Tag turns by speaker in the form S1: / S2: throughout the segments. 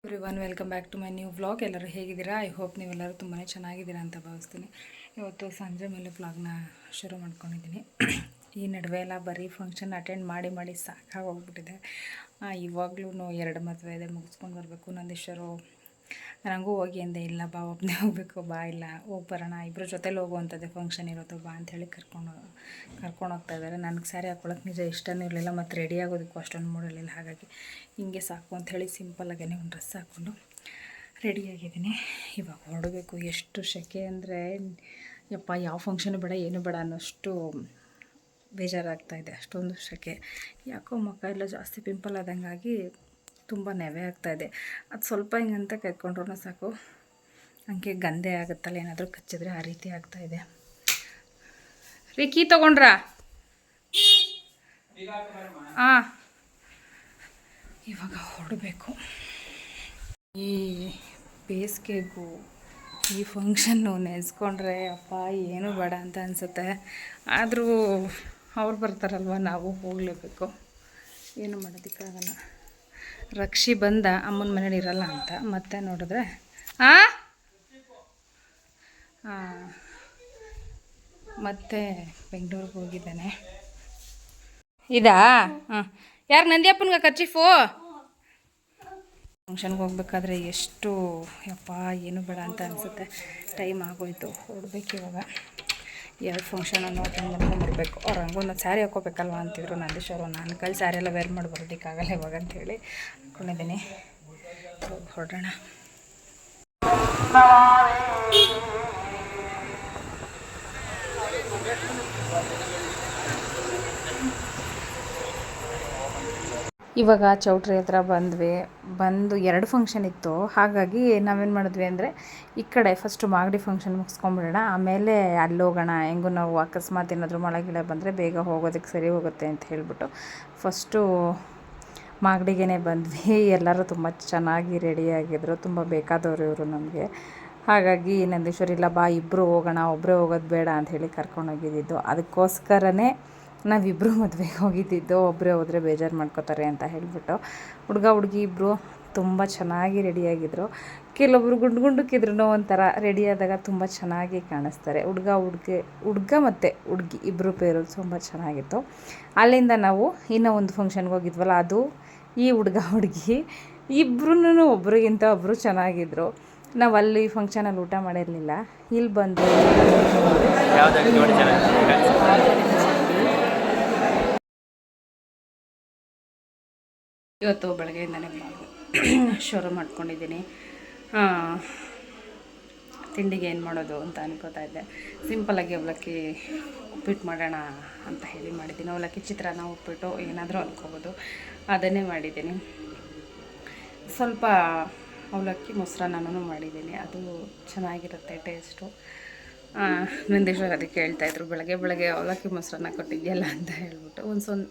S1: Everyone welcome back to my new vlog. ಎಲ್ಲರೂ ಹೇಗಿದ್ದೀರಾ? I hope ನೀವೆಲ್ಲರೂ ತುಂಬಾ ಚೆನ್ನಾಗಿದ್ದೀರಾ ಅಂತ ಭಾವಿಸ್ತೀನಿ. ಇವತ್ತು ಸಂಜೆ ಮೇಲೆ ವ್ಲಾಗ್ನ ಶುರು ಮಾಡ್ಕೊಂಡಿದ್ದೀನಿ. ಈ ನಡುವೆ ಎಲ್ಲ ಬರೀ ಫಂಕ್ಷನ್ ಅಟೆಂಡ್ ಮಾಡಿ ಸಾಕಾಗೋಗ್ಬಿಟ್ಟಿದೆ. ಇವಾಗ್ಲೂ 2 ಮದುವೆ ಇದೆ, ಮುಗಿಸ್ಕೊಂಡು ಬರಬೇಕು. ನಂದೀಶ್ವರು ನನಗೂ ಹೋಗಿ ಅಂದೆ, ಇಲ್ಲ ಬಾ ಒಬ್ಬನೇ ಹೋಗಬೇಕು, ಬಾ ಇಲ್ಲ ಹೋಗಿ ಬರೋಣ, ಇಬ್ಬರು ಜೊತೆಲಿ ಹೋಗುವಂಥದ್ದೇ ಫಂಕ್ಷನ್ ಇರೋದು, ಬಾ ಅಂಥೇಳಿ ಕರ್ಕೊಂಡು ಹೋಗ್ತಾ ಇದ್ದಾರೆ. ನನಗೆ ಸ್ಯಾರಿ ಹಾಕ್ಕೊಳಕ್ಕೆ ನಿಜ ಇಷ್ಟನೂ ಇರಲಿಲ್ಲ, ಮತ್ತು ರೆಡಿ ಆಗೋದಕ್ಕೂ ಅಷ್ಟೊಂದು ಮೂಡಲಿಲ್ಲ. ಹಾಗಾಗಿ ಹಿಂಗೆ ಸಾಕು ಅಂಥೇಳಿ ಸಿಂಪಲ್ಲಾಗೇ ಒಂದು ಡ್ರೆಸ್ ಹಾಕ್ಕೊಂಡು ರೆಡಿಯಾಗಿದ್ದೀನಿ. ಇವಾಗ ಹೊರಡಬೇಕು. ಎಷ್ಟು ಸೆಕೆ ಅಂದರೆ ಯಪ್ಪ, ಯಾವ ಫಂಕ್ಷನು ಬೇಡ ಏನು ಬೇಡ ಅನ್ನೋಷ್ಟು ಬೇಜಾರಾಗ್ತಾಯಿದೆ. ಅಷ್ಟೊಂದು ಸೆಕೆ. ಯಾಕೋ ಮುಖ ಎಲ್ಲ ಜಾಸ್ತಿ ಪಿಂಪಲ್ ಆದಂಗಾಗಿ ತುಂಬ ನೆವೆ ಆಗ್ತಾಯಿದೆ. ಅದು ಸ್ವಲ್ಪ ಹಿಂಗಂತ ಕೈಕೊಂಡ್ರೂ ಸಾಕು ಹಂಗೆ ಗಂದೆ ಆಗುತ್ತಲ್ಲ, ಏನಾದರೂ ಕಚ್ಚಿದ್ರೆ ಆ ರೀತಿ ಆಗ್ತಾಯಿದೆ. ರೀ ಕೀ ತೊಗೊಂಡ್ರಾ? ಹಾಂ, ಇವಾಗ ಹೊರಡಬೇಕು. ಈ ಬೇಸಿಗೆಗೂ ಈ ಫಂಕ್ಷನ್ನು ನೆನೆಸ್ಕೊಂಡ್ರೆ ಅಪ್ಪ ಏನೂ ಬೇಡ ಅಂತ ಅನಿಸುತ್ತೆ. ಆದರೂ ಅವ್ರು ಬರ್ತಾರಲ್ವ, ನಾವು ಹೋಗಲೇಬೇಕು, ಏನು ಮಾಡೋದಕ್ಕಾಗಲ್ಲ. ರಕ್ಷಿ ಬಂದ ಅಮ್ಮನ ಮನೇಲಿ ಇರಲ್ಲ ಅಂತ ಮತ್ತೆ ನೋಡಿದ್ರೆ ಮತ್ತೆ ಬೆಂಗಳೂರಿಗೆ ಹೋಗಿದ್ದಾನೆ. ಇದಾ? ಹಾಂ, ಯಾರು ನಂದಿಯಪ್ಪನಿಗೆ ಕರ್ಚಿಫು? ಫಂಕ್ಷನ್ಗೆ ಹೋಗ್ಬೇಕಾದ್ರೆ ಎಷ್ಟು ಯಪ್ಪ ಏನು ಬೇಡ ಅಂತ ಅನಿಸುತ್ತೆ. ಟೈಮ್ ಆಗೋಯ್ತು, ಹೊರಡ್ಬೇಕು ಇವಾಗ. 2 ಫಂಕ್ಷನನ್ನು ಅಟೆಂಡ್ ಮಾಡ್ಕೊಂಬರ್ಬೇಕು. ಅವ್ರು ಹಂಗೊಂದು ಸ್ಯಾರಿ ಹಾಕ್ಕೋಬೇಕಲ್ವ ಅಂತಿದ್ರು ನಂದೀಶ್ವರು. ನಾನು ಕೈಲಿ ಸ್ಯಾರಿ ಎಲ್ಲ ವೇರ್ ಮಾಡಿ ಬರೋದಕ್ಕಾಗಲ್ಲ ಇವಾಗ ಅಂಥೇಳಿ ಹಾಕ್ಕೊಂಡಿದ್ದೀನಿ. ಹೊರಡೋಣ. ಇವಾಗ ಚೌಟ್ರಿ ಹತ್ರ ಬಂದು 2 ಫಂಕ್ಷನ್ ಇತ್ತು. ಹಾಗಾಗಿ ನಾವೇನು ಮಾಡಿದ್ವಿ ಅಂದರೆ, ಈ ಕಡೆ ಫಸ್ಟು ಮಾಗಡಿ ಫಂಕ್ಷನ್ ಮುಗಿಸ್ಕೊಂಬಿಡೋಣ, ಆಮೇಲೆ ಅಲ್ಲಿ ಹೋಗೋಣ. ಹೆಂಗೂ ನಾವು ಅಕಸ್ಮಾತ್ ಏನಾದರೂ ಮಳೆ ಗಿಳೆ ಬಂದರೆ ಬೇಗ ಹೋಗೋದಕ್ಕೆ ಸರಿ ಹೋಗುತ್ತೆ ಅಂತ ಹೇಳಿಬಿಟ್ಟು ಫಸ್ಟು ಮಾಗಡಿಗೆ ಬಂದ್ವಿ. ಎಲ್ಲರೂ ತುಂಬ ಚೆನ್ನಾಗಿ ರೆಡಿಯಾಗಿದ್ದರು. ತುಂಬ ಬೇಕಾದವರು ಇವರು ನಮಗೆ. ಹಾಗಾಗಿ ನಂದೀಶ್ವರ ಇಲ್ಲ ಬಾ ಇಬ್ಬರು ಹೋಗೋಣ, ಒಬ್ಬರೇ ಹೋಗೋದು ಬೇಡ ಅಂಥೇಳಿ ಕರ್ಕೊಂಡೋಗಿದ್ದು. ಅದಕ್ಕೋಸ್ಕರನೇ ನಾವಿಬ್ಬರು ಮದುವೆಗೆ ಹೋಗಿದ್ದಿದ್ದು. ಒಬ್ಬರೇ ಹೋದರೆ ಬೇಜಾರು ಮಾಡ್ಕೋತಾರೆ ಅಂತ ಹೇಳಿಬಿಟ್ಟು. ಹುಡುಗ ಹುಡುಗಿ ಇಬ್ಬರು ತುಂಬ ಚೆನ್ನಾಗಿ ರೆಡಿಯಾಗಿದ್ದರು. ಕೆಲವೊಬ್ರು ಗುಂಡಕ್ಕಿದ್ರೂ ಒಂಥರ ರೆಡಿಯಾದಾಗ ತುಂಬ ಚೆನ್ನಾಗಿ ಕಾಣಿಸ್ತಾರೆ. ಹುಡುಗ ಮತ್ತು ಹುಡುಗಿ ಇಬ್ಬರು ಪೇರು ತುಂಬ ಚೆನ್ನಾಗಿತ್ತು. ಅಲ್ಲಿಂದ ನಾವು ಇನ್ನೂ ಒಂದು ಫಂಕ್ಷನ್ಗೆ ಹೋಗಿದ್ವಲ್ಲ, ಅದು ಈ ಹುಡುಗ ಹುಡುಗಿ ಇಬ್ಬರೂ ಒಬ್ರಿಗಿಂತ ಒಬ್ಬರು ಚೆನ್ನಾಗಿದ್ದರು. ನಾವು ಅಲ್ಲಿ ಫಂಕ್ಷನಲ್ಲಿ ಊಟ ಮಾಡಿರಲಿಲ್ಲ, ಇಲ್ಲಿ ಬಂದು ಇವತ್ತು ಬೆಳಗ್ಗೆಯಿಂದನೇ ಶುರು ಮಾಡ್ಕೊಂಡಿದ್ದೀನಿ. ತಿಂಡಿಗೆ ಏನು ಮಾಡೋದು ಅಂತ ಅನ್ಕೋತಾ ಇದ್ದೆ. ಸಿಂಪಲ್ಲಾಗಿ ಅವಲಕ್ಕಿ ಉಪ್ಪಿಟ್ಟು ಮಾಡೋಣ ಅಂತ ಹೇಳಿ ಮಾಡಿದ್ದೀನಿ. ಅವಲಕ್ಕಿ ಚಿತ್ರಾನ್ನ, ಉಪ್ಪಿಟ್ಟು ಏನಾದರೂ ಅನ್ಕೋಬೋದು, ಅದನ್ನೇ ಮಾಡಿದ್ದೀನಿ. ಸ್ವಲ್ಪ ಅವಲಕ್ಕಿ ಮೊಸರನ್ನನೂ ಮಾಡಿದ್ದೀನಿ, ಅದು ಚೆನ್ನಾಗಿರುತ್ತೆ ಟೇಸ್ಟು. ನಂದೀಶ್ವರ ಅದಕ್ಕೆ ಹೇಳ್ತಾಯಿದ್ರು, ಬೆಳಗ್ಗೆ ಅವಲಕ್ಕಿ ಮೊಸರನ್ನ ಕೊಟ್ಟಿದ್ಯಲ್ಲ ಅಂತ ಹೇಳ್ಬಿಟ್ಟು.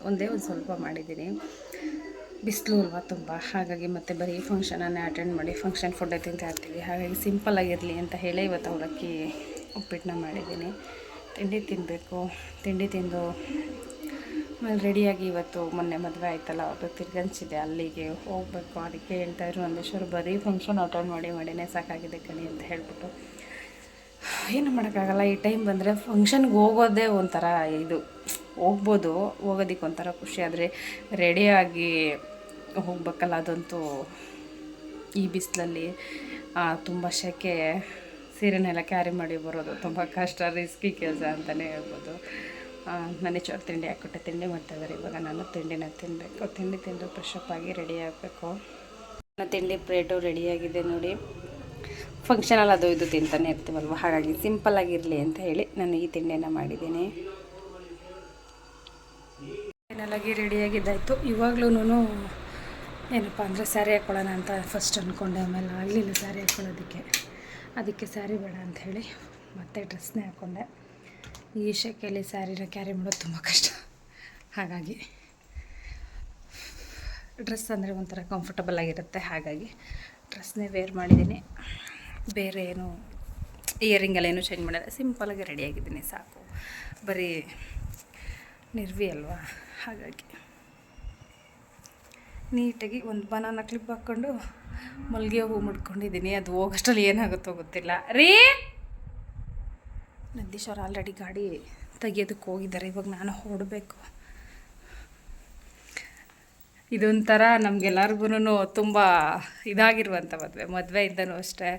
S1: ಒಂದೇ ಸ್ವಲ್ಪ ಮಾಡಿದ್ದೀನಿ. ಬಿಸಿಲು ಅಲ್ವಾ ತುಂಬ, ಹಾಗಾಗಿ ಮತ್ತೆ ಬರೀ ಫಂಕ್ಷನನ್ನೇ ಅಟೆಂಡ್ ಮಾಡಿ ಫಂಕ್ಷನ್ ಫುಡ್ಡೇ ತಿಂತಾ ಇರ್ತೀವಿ. ಹಾಗಾಗಿ ಸಿಂಪಲ್ಲಾಗಿರಲಿ ಅಂತ ಹೇಳಿ ಇವತ್ತು ಅವಲಕ್ಕಿ ಉಪ್ಪಿಟ್ಟನ್ನ ಮಾಡಿದ್ದೀನಿ. ತಿಂಡಿ ತಿನ್ನಬೇಕು. ತಿಂಡಿ ತಿಂದು ಆಮೇಲೆ ರೆಡಿಯಾಗಿ, ಇವತ್ತು ಮೊನ್ನೆ ಮದುವೆ ಆಯ್ತಲ್ಲ, ಅವ್ರದ್ದು ತಿರ್ಗನ್ಸಿದೆ, ಅಲ್ಲಿಗೆ ಹೋಗಬೇಕು. ಅದಕ್ಕೆ ಹೇಳ್ತಾಯಿದ್ರು ನಂದೀಶ್ವರು, ಬರೀ ಫಂಕ್ಷನ್ ಅಟೆಂಡ್ ಮಾಡಿನೇ ಸಾಕಾಗಿದೆ ಕಣಿ ಅಂತ ಹೇಳ್ಬಿಟ್ಟು. ಏನು ಮಾಡೋಕ್ಕಾಗಲ್ಲ, ಈ ಟೈಮ್ ಬಂದರೆ ಫಂಕ್ಷನ್ಗೆ ಹೋಗೋದೇ ಒಂಥರ ಇದು. ಹೋಗ್ಬೋದು, ಹೋಗೋದಕ್ಕೆ ಒಂಥರ ಖುಷಿ, ಆದರೆ ರೆಡಿಯಾಗಿ ಹೋಗ್ಬೇಕಲ್ಲ, ಅದಂತೂ ಈ ಬಿಸಿಲಲ್ಲಿ ತುಂಬ ಸೆಕೆ. ಸೀರೆನೆಲ್ಲ ಕ್ಯಾರಿ ಮಾಡಿ ಬರೋದು ತುಂಬ ಕಷ್ಟ, ರಿಸ್ಕಿ ಕೆಲಸ ಅಂತಲೇ ಹೇಳ್ಬೋದು. ನನಗೆ ಚೋರು ತಿಂಡಿ ಹಾಕ್ಕೊಟ್ಟೆ, ತಿಂಡಿ ಮಾಡ್ತಾಯಿದ್ದಾರೆ. ಇವಾಗ ನಾನು ತಿಂಡಿನ ತಿನ್ನಬೇಕು. ತಿಂಡಿ ತಿಂದು ಫ್ರೆಶಪ್ ಆಗಿ ರೆಡಿ ಆಗಬೇಕು. ನನ್ನ ತಿಂಡಿ ಪ್ಲೇಟು ರೆಡಿಯಾಗಿದೆ ನೋಡಿ. ಫಂಕ್ಷನಲ್ಲಿ ಅದು ಇದು ತಿಂತಾನೆ ಇರ್ತೀವಲ್ವ, ಹಾಗಾಗಿ ಸಿಂಪಲ್ಲಾಗಿರಲಿ ಅಂತ ಹೇಳಿ ನಾನು ಈ ತಿಂಡಿನ ಮಾಡಿದ್ದೀನಿ. ಫೈನಲಾಗಿ ರೆಡಿಯಾಗಿದ್ದಾಯಿತು. ಇವಾಗ್ಲೂ ಏನಪ್ಪ ಅಂದರೆ ಸ್ಯಾರಿ ಹಾಕ್ಕೊಳ್ಳೋಣ ಅಂತ ಫಸ್ಟ್ ಅಂದ್ಕೊಂಡೆ, ಆಮೇಲೆ ಆಗಲಿಲ್ಲ ಸ್ಯಾರಿ ಅದಕ್ಕೆ ಸ್ಯಾರಿ ಬೇಡ ಅಂಥೇಳಿ ಮತ್ತೆ ಡ್ರೆಸ್ನೇ ಹಾಕ್ಕೊಂಡೆ. ಈ ಶೆಕೆಯಲ್ಲಿ ಸ್ಯಾರಿನ ಕ್ಯಾರಿ ಮಾಡೋದು ತುಂಬ ಕಷ್ಟ, ಹಾಗಾಗಿ ಡ್ರೆಸ್ ಅಂದರೆ ಒಂಥರ ಕಂಫರ್ಟಬಲ್ ಆಗಿರುತ್ತೆ. ಹಾಗಾಗಿ ಡ್ರೆಸ್ನೇ ವೇರ್ ಮಾಡಿದ್ದೀನಿ. ಬೇರೆ ಏನು ಇಯರಿಂಗಲ್ಲೇನು ಚೇಂಜ್ ಮಾಡಿಲ್ಲ, ಸಿಂಪಲಾಗಿ ರೆಡಿಯಾಗಿದ್ದೀನಿ ಸಾಕು. ಬರೀ ನಿರ್ವಿ ಅಲ್ವಾ, ಹಾಗಾಗಿ ನೀಟಾಗಿ ಒಂದು ಬನಾನ ಕ್ಲಿಪ್ ಹಾಕ್ಕೊಂಡು ಮಲ್ಲಿಗೆ ಹೂವು ಮುಡ್ಕೊಂಡಿದ್ದೀನಿ. ಅದು ಹೋಗೋಷ್ಟರಲ್ಲಿ ಏನಾಗುತ್ತೋ ಗೊತ್ತಿಲ್ಲ ರೀ. ನಂದೀಶ್ ಅವ್ರು ಆಲ್ರೆಡಿ ಗಾಡಿ ತೆಗಿಯೋದಕ್ಕೆ ಹೋಗಿದ್ದಾರೆ. ಇವಾಗ ನಾನು ಹೊರಡಬೇಕು. ಇದೊಂಥರ ನಮಗೆಲ್ಲರಿಗೂ ತುಂಬ ಇದಾಗಿರುವಂಥ ಮದುವೆಯಿಂದನೂ ಅಷ್ಟೇ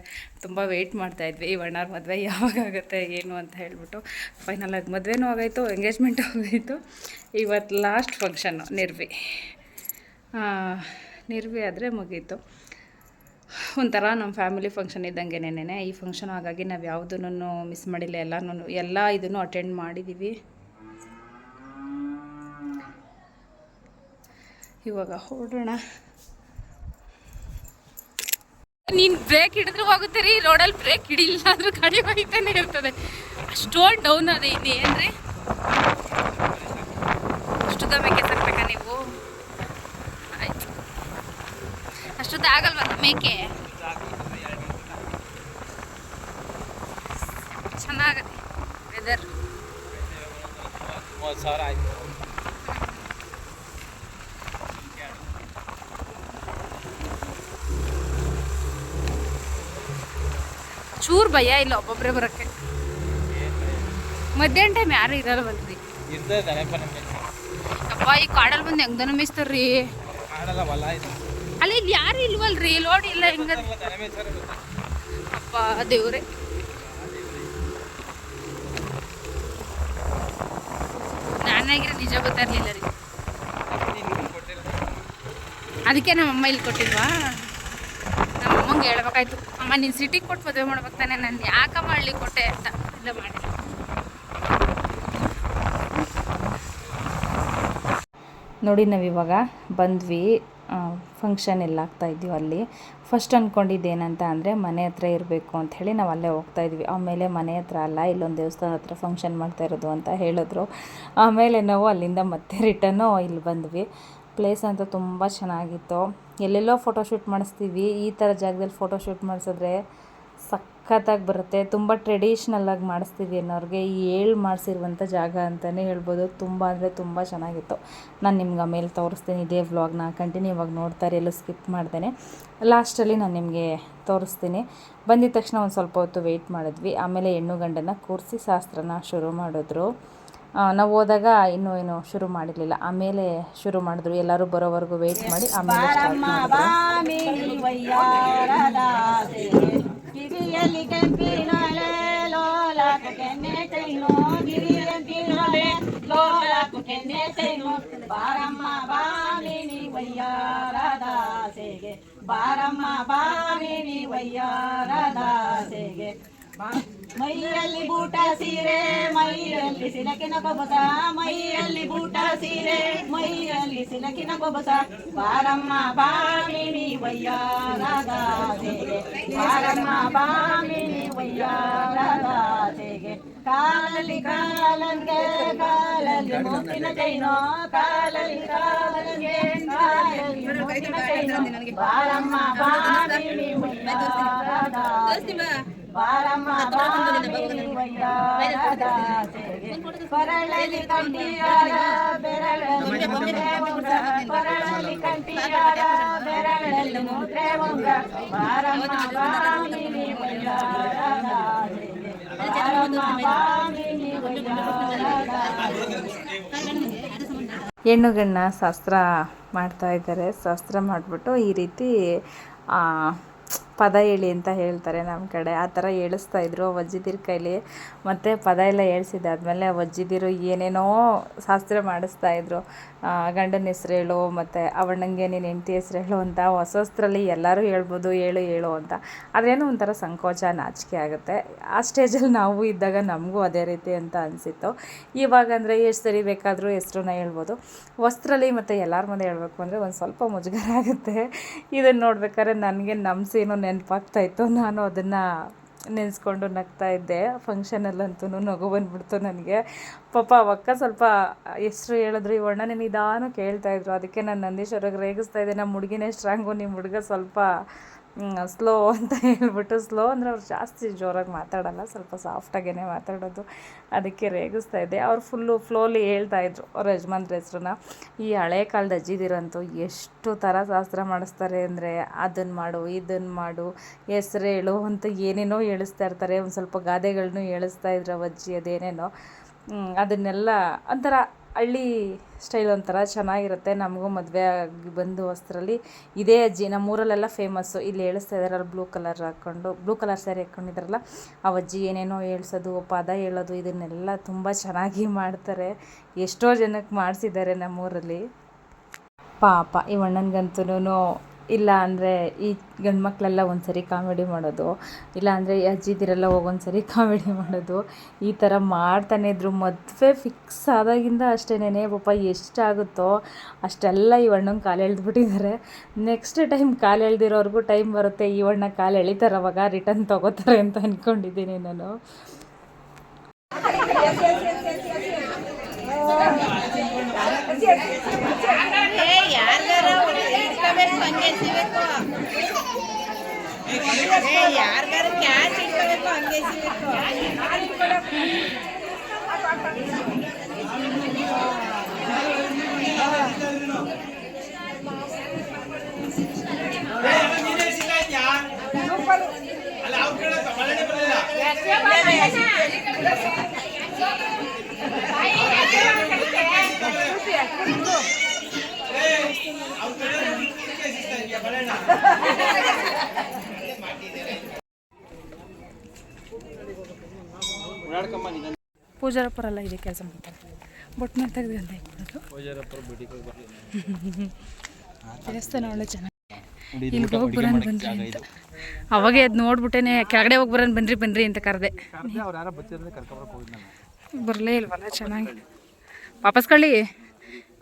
S1: ತುಂಬ ವೆಯ್ಟ್ ಮಾಡ್ತಾಯಿದ್ವಿ. ಈ ಅಣ್ಣಾರ ಮದುವೆ ಯಾವಾಗ ಆಗುತ್ತೆ ಏನು ಅಂತ ಹೇಳ್ಬಿಟ್ಟು ಫೈನಲಾಗಿ ಮದುವೆನೂ ಆಗಾಯಿತು, ಎಂಗೇಜ್ಮೆಂಟು ಆಗಾಯಿತು. ಇವತ್ತು ಲಾಸ್ಟ್ ಫಂಕ್ಷನ್ನು ನಿರ್ವಿ ಆದರೆ ಮುಗೀತು. ಒಂಥರ ನಮ್ಮ ಫ್ಯಾಮಿಲಿ ಫಂಕ್ಷನ್ ಇದ್ದಂಗೆ ನೆನೆ ಈ ಫಂಕ್ಷನ್. ಹಾಗಾಗಿ ನಾವು ಯಾವುದನ್ನು ಮಿಸ್ ಮಾಡಿಲ್ಲ, ಎಲ್ಲ ಇದನ್ನು ಅಟೆಂಡ್ ಮಾಡಿದ್ದೀವಿ. ಇವಾಗ ಹೊರಡೋಣ. ನೀನು ಬ್ರೇಕ್ ಹಿಡಿದ್ರು ಹೋಗುತ್ತೆ ರೀ, ರೋಡಲ್ಲಿ ಬ್ರೇಕ್ ಹಿಡಿಲ್ಲ ಆದರೂ ಗಾಡಿ ಹೋಗ್ತಾನೆ ಇರ್ತದೆ. ಅಷ್ಟೊಂದು ಡೌನ್ ಅದೇ ಇಲ್ಲಿ ಏನ್ರಿ. ಅಷ್ಟುದ್ದ ಮೇಕೆ ತರಬೇಕಾ ನೀವು? ಆಯಿತು, ಅಷ್ಟುದ್ದ ಆಗಲ್ವ ಮೇಕೆ? ಚೆನ್ನಾಗತ್ತೆ ವೆದರ್. ಚೂರು ಭಯ ಇಲ್ಲ ಒಬ್ಬೊಬ್ಬರೇ ಬರೋಕ್ಕೆ. ಮಧ್ಯಾಹ್ನ ಟೈಮ್ ಯಾರು ಇರಲ್ವಲ್ರಿ. ಅಪ್ಪ ಈ ಕಾಡಲ್ಲಿ ಬಂದು ಹೆಂಗ್ದನ ಮೇಯಿಸ್ತಾರ್ರಿ. ಅಲ್ಲ ಇಲ್ಲಿ ಯಾರು ಇಲ್ವಲ್ರಿ, ಲೋಡ್ ಇಲ್ಲ. ಹೆಂಗ ಅಪ್ಪ ದೇವ್ರೆ. ನಾನಾಗಿರೋ ನಿಜ ಗೊತ್ತಾಗ್ಲಿಲ್ಲ ರೀ. ಅದಕ್ಕೆ ನಮ್ಮಮ್ಮ ಇಲ್ಲಿ ಕೊಟ್ಟಿಲ್ವಾ? ನಮ್ಮಮ್ಮಂಗೆ ಹೇಳ್ಬೇಕಾಯ್ತು, ಅಮ್ಮ ನೀನು ಸಿಟಿಗೆ ಕೊಟ್ಟು ಮದುವೆ ಮಾಡ್ಬೇಕು ತಾನೆ, ನಾನು ಯಾಕಮ್ಮ ಹಳ್ಳಿ ಕೊಟ್ಟೆ ಅಂತ. ಇಲ್ಲ ಮಾಡಿ ನೋಡಿ. ನಾವಿವಾಗ ಬಂದ್ವಿ. ಫಂಕ್ಷನ್ ಎಲ್ಲ ಆಗ್ತಾಯಿದ್ವಿ ಅಲ್ಲಿ. ಫಸ್ಟ್ ಅಂದ್ಕೊಂಡಿದ್ದೇನಂತ ಅಂದರೆ ಮನೆ ಹತ್ರ ಇರಬೇಕು ಅಂಥೇಳಿ ನಾವು ಅಲ್ಲೇ ಹೋಗ್ತಾಯಿದ್ವಿ. ಆಮೇಲೆ ಮನೆ ಹತ್ರ ಅಲ್ಲ, ಇಲ್ಲೊಂದು ದೇವಸ್ಥಾನ ಹತ್ರ ಫಂಕ್ಷನ್ ಮಾಡ್ತಾಯಿರೋದು ಅಂತ ಹೇಳಿದ್ರು. ಆಮೇಲೆ ನಾವು ಅಲ್ಲಿಂದ ಮತ್ತೆ ರಿಟರ್ನು ಇಲ್ಲಿ ಬಂದ್ವಿ. ಪ್ಲೇಸ್ ಅಂತ ತುಂಬ ಚೆನ್ನಾಗಿತ್ತು. ಎಲ್ಲೆಲ್ಲೋ ಫೋಟೋಶೂಟ್ ಮಾಡಿಸ್ತೀವಿ, ಈ ಥರ ಜಾಗದಲ್ಲಿ ಫೋಟೋಶೂಟ್ ಮಾಡಿಸಿದ್ರೆ ಸಖತ್ತಾಗಿ ಬರುತ್ತೆ. ತುಂಬ ಟ್ರೆಡಿಷ್ನಲ್ಲಾಗಿ ಮಾಡಿಸ್ತೀವಿ ಅನ್ನೋರಿಗೆ ಮಾಡಿಸಿರುವಂಥ ಜಾಗ ಅಂತಲೇ ಹೇಳ್ಬೋದು. ತುಂಬ ಅಂದರೆ ತುಂಬ ಚೆನ್ನಾಗಿತ್ತು. ನಾನು ನಿಮ್ಗೆ ಆಮೇಲೆ ತೋರಿಸ್ತೀನಿ. ಇದೇ ವ್ಲಾಗ್ನ ಕಂಟಿನ್ಯೂ ಆಗಿ ನೋಡ್ತಾರೆ, ಎಲ್ಲೂ ಸ್ಕಿಪ್ ಮಾಡ್ದೇನೆ. ಲಾಸ್ಟಲ್ಲಿ ನಾನು ನಿಮಗೆ ತೋರಿಸ್ತೀನಿ. ಬಂದಿದ ತಕ್ಷಣ ಒಂದು ಸ್ವಲ್ಪ ಹೊತ್ತು ವೆಯ್ಟ್ ಮಾಡಿದ್ವಿ. ಆಮೇಲೆ ಹೆಣ್ಣು ಗಂಡನ ಕೂರಿಸಿ ಶಾಸ್ತ್ರನ ಶುರು ಮಾಡಿದ್ರು. ನಾವು ಹೋದಾಗ ಇನ್ನೂ ಏನು ಶುರು ಮಾಡಿರಲಿಲ್ಲ, ಆಮೇಲೆ ಶುರು ಮಾಡಿದ್ರು. ಎಲ್ಲರೂ ಬರೋವರೆಗೂ ವೆಯ್ಟ್ ಮಾಡಿ ಆಮೇಲೆ ಸ್ಟಾರ್ಟ್ ಮಾಡಿದ್ರು.
S2: ಮೈಯಲ್ಲಿ ಬೂಟ ಸೀರೆ ಮೈಯಲ್ಲಿ ಸಿಲಕಿನ ಕೊಬಸ, ಮೈಯಲ್ಲಿ ಬೂಟ ಸೀರೆ ಮೈಯಲ್ಲಿ ಸಿಲಕಿನ ಕೊಬಸ, ಬಾರಮ್ಮ ಬಾಮಿನಿ ವಯ್ಯಾರದ ಸೇಗೆ, ಬಾರಮ್ಮ ಬಾಮಿನಿ ವಯ್ಯಾರದ ಸೇಗೆ. ಕಾಲಲ್ಲಿ ಕಾಲಂಗೆ ಕಾಲಲ್ಲಿ ಮುತ್ತಿನ ಚೈನೋ, ಕಾಲಲ್ಲಿ ಕಾಲಂಗೆ ಕಾಲಲ್ಲಿ ಮುತ್ತಿನ ಚೈನೋ, ಬಾರಮ್ಮ ಬಾಮಿನಿ ವಯ್ಯಾರದ ಬಾರಮ್ಮ ಬಾಮಿನಿ ವಯ್ಯಾರದ ಸೇಗೆ. ಕೊರಳಲ್ಲಿ ಕಂಠಿಯಾದ ಬೆರಳಲ್ಲಿ ಮುದ್ರೆ ಉಂಗ್ರ, ಕೊರಳಲ್ಲಿ ಕಂಠಿಯಾದ ಬೆರಳಲ್ಲಿ ಮುದ್ರೆ ಉಂಗ್ರ, ಬಾರಮ್ಮ ಬಾಮಿನಿ ವಯ್ಯಾರದ ಸೇಗೆ, ಬಾರಮ್ಮ ಬಾಮಿನಿ ವಯ್ಯಾರದ ಸೇಗೆ.
S1: ಹೆಣ್ಣು ಗಂಡ ಶಾಸ್ತ್ರ ಮಾಡ್ತಾ ಇದ್ದಾರೆ. ಶಾಸ್ತ್ರ ಮಾಡಿಬಿಟ್ಟು ಈ ರೀತಿ ಪದ ಹೇಳಿ ಅಂತ ಹೇಳ್ತಾರೆ ನಮ್ಮ ಕಡೆ. ಆ ಥರ ಹೇಳಿಸ್ತಾಯಿದ್ರು ವಜ್ಜಿದಿರ ಕೈಲಿ. ಮತ್ತು ಪದ ಎಲ್ಲ ಹೇಳ್ಸಿದ್ದಾದ್ಮೇಲೆ ವಜ್ಜಿದಿರು ಏನೇನೋ ಶಾಸ್ತ್ರ ಮಾಡಿಸ್ತಾಯಿದ್ರು. ಗಂಡನ ಹೆಸ್ರು ಹೇಳು, ಮತ್ತು ಅವಣ್ಣಂಗೆ ನೀನು ಹೆಂಡತಿ ಹೆಸ್ರು ಹೇಳು ಅಂತ. ಹೊಸಸ್ತ್ರಲ್ಲಿ ಎಲ್ಲರೂ ಹೇಳ್ಬೋದು ಹೇಳು ಅಂತ. ಅದೇನೋ ಒಂಥರ ಸಂಕೋಚ, ನಾಚಿಕೆ ಆಗುತ್ತೆ. ಆ ಸ್ಟೇಜಲ್ಲಿ ನಾವು ಇದ್ದಾಗ ನಮಗೂ ಅದೇ ರೀತಿ ಅಂತ ಅನಿಸಿತ್ತು. ಇವಾಗಂದರೆ ಎಷ್ಟು ಸರಿ ಬೇಕಾದರೂ ಹೆಸ್ರನ್ನ ಹೇಳ್ಬೋದು. ವಸ್ತ್ರಲ್ಲಿ ಮತ್ತು ಎಲ್ಲರ ಮುಂದೆ ಹೇಳಬೇಕು ಅಂದರೆ ಒಂದು ಸ್ವಲ್ಪ ಮುಜುಗರ ಆಗುತ್ತೆ. ಇದನ್ನು ನೋಡ್ಬೇಕಾದ್ರೆ ನನಗೆ ನಮ್ಮ ಸೀನು ನೆನಪಾಗ್ತಾಯಿತ್ತು. ನಾನು ಅದನ್ನು ನೆನೆಸ್ಕೊಂಡು ನಗ್ತಾ ಇದ್ದೆ. ಫಂಕ್ಷನಲ್ಲಂತೂ ನಗು ಬಂದುಬಿಡ್ತು ನನಗೆ. ಪಾಪ ಅವಕ್ಕ ಸ್ವಲ್ಪ ಹೆಸ್ರು ಹೇಳಿದ್ರು, ಈ ಅಣ್ಣನೇ ನಿಧಾನ ಕೇಳ್ತಾಯಿದ್ರು. ಅದಕ್ಕೆ ನಾನು ನಂದೀಶ್ ಅವ್ರಿಗೆ ರೇಗಿಸ್ತಾ ಇದ್ದೆ, ನಮ್ಮ ಹುಡುಗಿನೇ ಸ್ಟ್ರಾಂಗು, ನಿಮ್ಮ ಹುಡುಗ ಸ್ವಲ್ಪ ಸ್ಲೋ ಅಂತ ಹೇಳ್ಬಿಟ್ಟು, ಸ್ಲೋ ಅಂದರೆ ಅವ್ರು ಜಾಸ್ತಿ ಜೋರಾಗಿ ಮಾತಾಡೋಲ್ಲ, ಸ್ವಲ್ಪ ಸಾಫ್ಟಾಗೇ ಮಾತಾಡೋದು, ಅದಕ್ಕೆ ರೇಗಿಸ್ತಾ ಇದ್ದೆ. ಅವ್ರು ಫುಲ್ಲು ಫ್ಲೋಲಿ ಹೇಳ್ತಾಯಿದ್ರು ಅವ್ರ ಯಜಮಾನ್ರ ಹೆಸ್ರನ್ನ. ಈ ಹಳೆ ಕಾಲದ ಅಜ್ಜಿದಿರಂತೂ ಎಷ್ಟು ಥರ ಶಾಸ್ತ್ರ ಮಾಡಿಸ್ತಾರೆ ಅಂದರೆ, ಅದನ್ನು ಮಾಡು ಇದನ್ನು ಮಾಡು ಹೆಸ್ರು ಹೇಳು ಅಂತ ಏನೇನೋ ಹೇಳಿಸ್ತಾ ಇರ್ತಾರೆ. ಒಂದು ಸ್ವಲ್ಪ ಗಾದೆಗಳನ್ನೂ ಹೇಳಿಸ್ತಾ ಇದ್ರು ಅವಜ್ಜಿ, ಅದೇನೇನೋ ಅದನ್ನೆಲ್ಲ ಒಂಥರ ಹಳ್ಳಿ ಸ್ಟೈಲ್ ಒಂಥರ ಚೆನ್ನಾಗಿರುತ್ತೆ. ನಮಗೂ ಮದುವೆ ಆಗಿ ಬಂದು ಹೊಸರಲ್ಲಿ ಇದೇ ಅಜ್ಜಿ ನಮ್ಮೂರಲ್ಲೆಲ್ಲ ಫೇಮಸ್ಸು. ಇಲ್ಲಿ ಹೇಳಿಸ್ತಾ ಇದ್ದಾರಲ್ಲ ಬ್ಲೂ ಕಲರ್ ಹಾಕ್ಕೊಂಡು, ಬ್ಲೂ ಕಲರ್ ಸ್ಯಾರಿ ಹಾಕ್ಕೊಂಡಿದ್ದಾರಲ್ಲ, ಆ ಅಜ್ಜಿ ಏನೇನೋ ಹೇಳ್ಸೋದು, ಪದ ಹೇಳೋದು, ಇದನ್ನೆಲ್ಲ ತುಂಬ ಚೆನ್ನಾಗಿ ಮಾಡ್ತಾರೆ. ಎಷ್ಟೋ ಜನಕ್ಕೆ ಮಾಡಿಸಿದ್ದಾರೆ ನಮ್ಮೂರಲ್ಲಿ. ಪಾಪ ಈ ಅಣ್ಣನಿಗಂತೂ ಇಲ್ಲ ಅಂದರೆ ಈ ಗಂಡು ಮಕ್ಕಳೆಲ್ಲ ಒಂದು ಸರಿ ಕಾಮಿಡಿ ಮಾಡೋದು, ಇಲ್ಲ ಅಂದರೆ ಈ ಅಜ್ಜಿದಿರೆಲ್ಲ ಹೋಗೊಂದು ಸರಿ ಕಾಮಿಡಿ ಮಾಡೋದು, ಈ ಥರ ಮಾಡ್ತಾನೆ ಇದ್ರು. ಮದುವೆ ಫಿಕ್ಸ್ ಆದಾಗಿಂದ ಅಷ್ಟೇನೇ ಪಾಪ ಎಷ್ಟಾಗುತ್ತೋ ಅಷ್ಟೆಲ್ಲ ಈ ಅಣ್ಣಂಗೆ ಕಾಲು ಎಳೆದ್ಬಿಟ್ಟಿದ್ದಾರೆ. ನೆಕ್ಸ್ಟ್ ಟೈಮ್ ಕಾಲು ಎಳೆದಿರೋರ್ಗೂ ಟೈಮ್ ಬರುತ್ತೆ, ಈ ಅಣ್ಣ ಕಾಲು ಎಳಿತಾರೆ, ಅವಾಗ ರಿಟರ್ನ್ ತೊಗೋತಾರೆ ಅಂತ ಅಂದ್ಕೊಂಡಿದ್ದೀನಿ ನಾನು.
S2: ಯಾರ್ಗಾರು ಕ್ಯಾಚ್ ಇಟ್ಕೋಬೇಕು ಹಂಗೆ ಸಿಗಬೇಕು.
S1: ಪೂಜಾರಪ್ಪರೆಲ್ಲ ಇದೆ ಕೆಲಸ ಮಾಡ್ತಾರೆ. ಬೊಟ್ಟು ಮೇಲೆ ತೆಗೆದು ಗಂಧ ಇಟ್ಬಿಡೋದು. ದೇವಸ್ಥಾನ ಒಳ್ಳೆ ಚೆನ್ನಾಗಿ. ಇಲ್ಲಿಗೆ ಹೋಗಿ ಬರೋಣ ಬನ್ರಿ ಅಂತ ಅವಾಗೆ ಅದು ನೋಡ್ಬಿಟ್ಟೇನೆ ಕೆಳಗಡೆ ಹೋಗಿ ಬರೋಣ ಬನ್ರಿ ಅಂತ ಕರೆದೆ. ಬರಲೇ ಇಲ್ವಲ್ಲ, ಚೆನ್ನಾಗಿ ವಾಪಸ್ ಕಳ್ಳಿ.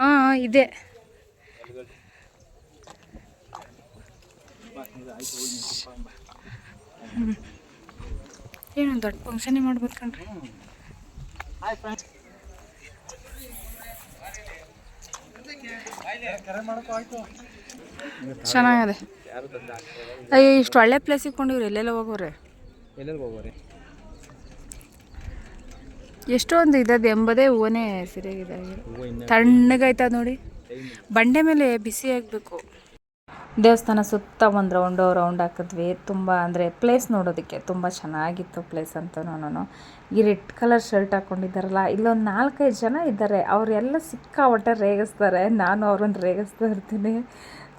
S1: ಹಾಂ ಇದೆ. ಏನೊಂದು ದೊಡ್ಡ ಫಂಕ್ಷನ್ನೇ ಮಾಡ್ಬೋದು ಕಣ್ರಿ. ಚೆನ್ನಾಗಿದೆ. ಅಯ್ಯೋ ಇಷ್ಟು ಒಳ್ಳೆ ಪ್ಲೇಸ್ ಇಟ್ಕೊಂಡಿವ್ರಿ, ಎಲ್ಲೆಲ್ಲ ಹೋಗೋರೆ. ಎಷ್ಟೊಂದು ಇದ್ದದ್ದು ಎಂಬುದೇ ಹೂವನೇ ಸರಿಯಾಗಿದೆ. ತಣ್ಣಗಾಯ್ತದ ನೋಡಿ, ಬಂಡೆ ಮೇಲೆ ಬಿಸಿ ಆಗಬೇಕು. ದೇವಸ್ಥಾನ ಸುತ್ತ ಒಂದು ರೌಂಡ್ ಹಾಕಿದ್ವಿ. ತುಂಬ ಅಂದರೆ ಪ್ಲೇಸ್ ನೋಡೋದಕ್ಕೆ ತುಂಬ ಚೆನ್ನಾಗಿತ್ತು ಪ್ಲೇಸ್ ಅಂತನೂ. ಈ ರೆಡ್ ಕಲರ್ ಶರ್ಟ್ ಹಾಕ್ಕೊಂಡಿದ್ದಾರಲ್ಲ, ಇಲ್ಲೊಂದು 4-5 ಜನ ಇದ್ದಾರೆ. ಅವರೆಲ್ಲ ಸಿಕ್ಕಾಪಟ್ಟೆ ರೇಗಿಸ್ತಾರೆ. ನಾನು ಅವ್ರನ್ನ ರೇಗಿಸ್ತಾ ಇರ್ತೀನಿ.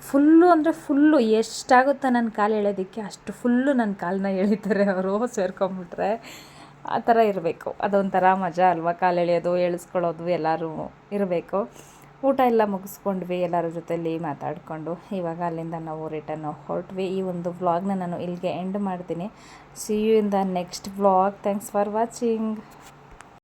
S1: ಫುಲ್ಲು ಅಂದರೆ ಫುಲ್ಲು ಎಷ್ಟಾಗುತ್ತೋ ನನ್ನ ಕಾಲು ಎಳೆಯೋದಕ್ಕೆ ಅಷ್ಟು ಫುಲ್ಲು ನನ್ನ ಕಾಲನ್ನ ಎಳಿತಾರೆ ಅವರು, ಸೇರ್ಕೊಂಬಿಟ್ರೆ. ಆ ಥರ ಇರಬೇಕು, ಅದೊಂಥರ ಮಜಾ ಅಲ್ವಾ, ಕಾಲು ಎಳೆಯೋದು ಎಳಿಸ್ಕೊಳ್ಳೋದು ಎಲ್ಲರೂ ಇರಬೇಕು. ಊಟ ಎಲ್ಲ ಮುಗಿಸ್ಕೊಂಡ್ವಿ, ಎಲ್ಲರ ಜೊತೆಲಿ ಮಾತಾಡಿಕೊಂಡು ಇವಾಗ ಅಲ್ಲಿಂದ ನಾವು ರಿಟರ್ನ್ ಹೊರಟ್ವಿ. ಈ ಒಂದು ವ್ಲಾಗ್ನ ನಾನು ಇಲ್ಲಿಗೆ ಎಂಡ್ ಮಾಡ್ತೀನಿ. See you in the next vlog. Thanks for watching.